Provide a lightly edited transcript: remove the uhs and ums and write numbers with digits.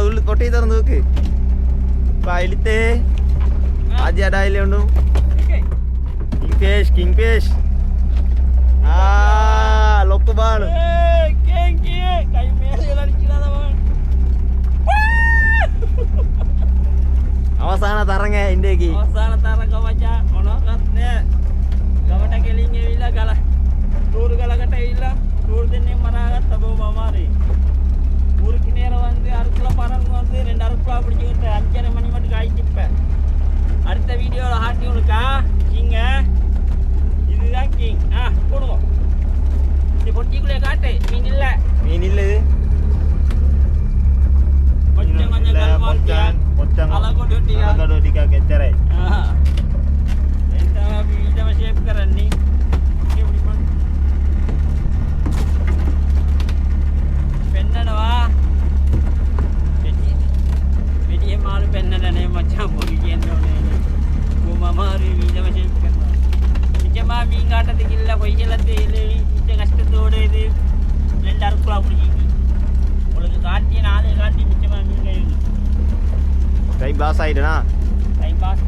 உள்ள கொட்டையை திறந்து வைக்கு இழுத்தே ஆஜி அடாயிலே ஒன்றும் கிங்ஃபிஷ் லொக்கு பானு අවසාන තරඟ ඉන්දේකි අවසාන තරඟ මචං මොනවද නේ ගමට ගෙලින් එවිලා ගල තෝරු ගලකට එවිලා තෝරු දෙන්නේ මරාගත්ත බෝ මමාරේ ஊரு கிணேர வந்து அறுக்குல பறந்து வந்து 2 அறுக்குலா பிடிச்சிக்கிட்டு 5:30 மணி மட்டும் காய்ச்சிப்பேன் அடுத்த வீடியோவில் ஹாட்டி உனக்கா கிங்க இதுதான் கிங் போடுவோம் இந்த பொட்டிக்குள்ளே காட்டு மீன் இல்லை இது கொஞ்சம் கொஞ்சம் கல்மான் අලකොඩු ටිකක් එච්චරයි එතන ඊටම ෂේප් කරන්නේ පෙන්නනවා මෙඩිය මාළු පෙන්නනනේ මචං පොඩි කියන්න ඕනේ කොමමාරි ඊටම ෂේප් කරනවා ඉතමා මීගාට දෙකිල්ල කොයි කියලා තේලේ ඉත කෂ්ට තෝඩේදී ලෙන්ඩර් ක්ලබ් පුඩි ඔලක කාට්ටිය නාදේ කාට්ටි ඉතමා මීගා டைம் பாஸ் ஆயிடுனா டைம் பாஸ்